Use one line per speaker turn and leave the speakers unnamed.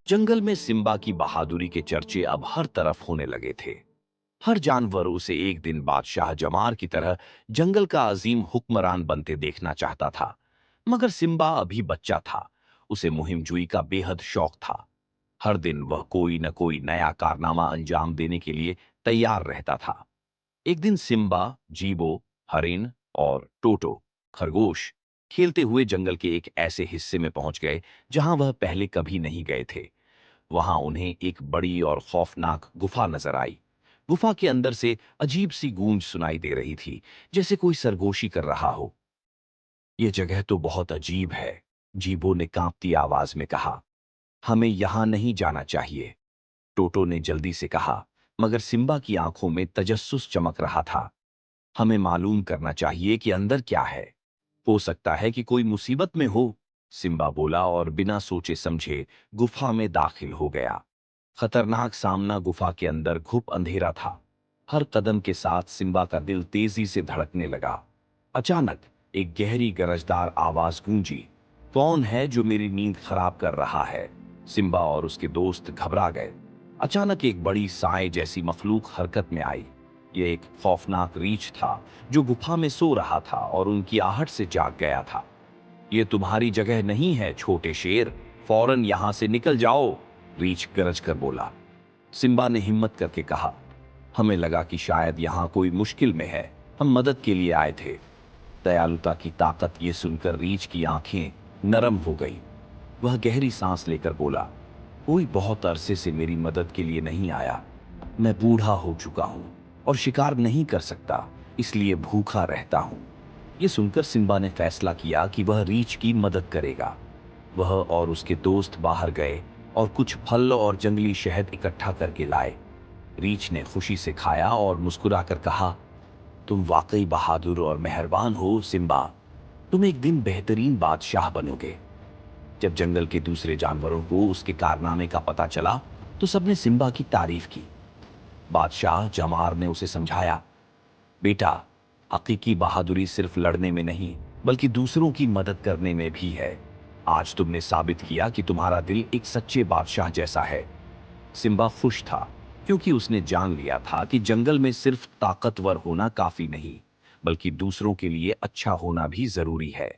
जंगल में सिम्बा की बहादुरी के चर्चे अब हर तरफ होने लगे थे। हर जानवर उसे एक दिन बादशाह जमार की तरह जंगल का अजीम हुक्मरान बनते देखना चाहता था। मगर सिम्बा अभी बच्चा था। उसे मुहिमजुई का बेहद शौक था। हर दिन वह कोई न कोई नया कारनामा अंजाम देने के लिए तैयार रहता था। एक दिन सिम्बा, जीबो, हरिन और टोटो, खरगोश, खेलते हुए जंगल के एक ऐसे हिस्से में पहुंच गए जहां वह पहले कभी नहीं गए थे। वहां उन्हें एक बड़ी और खौफनाक गुफा नजर आई। गुफा के अंदर से अजीब सी गूंज सुनाई दे रही थी, जैसे कोई सरगोशी कर रहा हो। यह जगह तो बहुत अजीब है, जीबो ने कांपती आवाज में कहा। हमें यहां नहीं जाना चाहिए, टोटो ने जल्दी से कहा। मगर सिम्बा की आंखों में तजस्सुस चमक रहा था। हमें मालूम करना चाहिए कि अंदर क्या है। हो सकता है कि कोई मुसीबत में हो, सिम्बा बोला और बिना सोचे समझे गुफा में दाखिल हो गया। खतरनाक सामना गुफा के अंदर घुप अंधेरा था। हर कदम के साथ सिम्बा का दिल तेजी से धड़कने लगा। अचानक एक गहरी गरजदार आवाज गूंजी। कौन है जो मेरी नींद खराब कर रहा है? सिम्बा और उसके दोस्त घबरा गए। अचानक एक बड़ी साए जैसी मखलूक हरकत में आई। यह एक खौफनाक रीछ था जो गुफा में सो रहा था और उनकी आहट से जाग गया था। ये तुम्हारी जगह नहीं है छोटे शेर, फौरन यहां से निकल जाओ, रीछ गरज कर बोला। सिम्बा ने हिम्मत करके कहा, हमें लगा कि शायद यहां कोई मुश्किल में है, हम मदद के लिए आए थे। दयालुता की ताकत ये सुनकर रीछ की आंखें नरम हो गई। वह गहरी सांस लेकर बोला, कोई बहुत अरसे से मेरी मदद के लिए नहीं आया। मैं बूढ़ा हो चुका हूं और शिकार नहीं कर सकता, इसलिए भूखा रहता हूं। ये सुनकर सिम्बा ने फैसला किया कि वह रीछ की मदद करेगा। वह और उसके दोस्त बाहर गए और कुछ फल और जंगली शहद इकट्ठा करके लाए। रीछ ने खुशी से खाया और मुस्कुराकर कहा, तुम वाकई बहादुर और मेहरबान हो सिम्बा। तुम एक दिन बेहतरीन बादशाह बनोगे। जब जंगल के दूसरे जानवरों को उसके कारनामे का पता चला तो सबने सिम्बा की तारीफ की। बादशाह जमार ने उसे समझाया, बेटा, हकीकी बहादुरी सिर्फ लड़ने में नहीं, बल्कि दूसरों की मदद करने में भी है। आज तुमने साबित किया कि तुम्हारा दिल एक सच्चे बादशाह जैसा है। सिम्बा खुश था, क्योंकि उसने जान लिया था कि जंगल में सिर्फ ताकतवर होना काफी नहीं, बल्कि दूसरों के लिए अच्छा होना भी जरूरी है।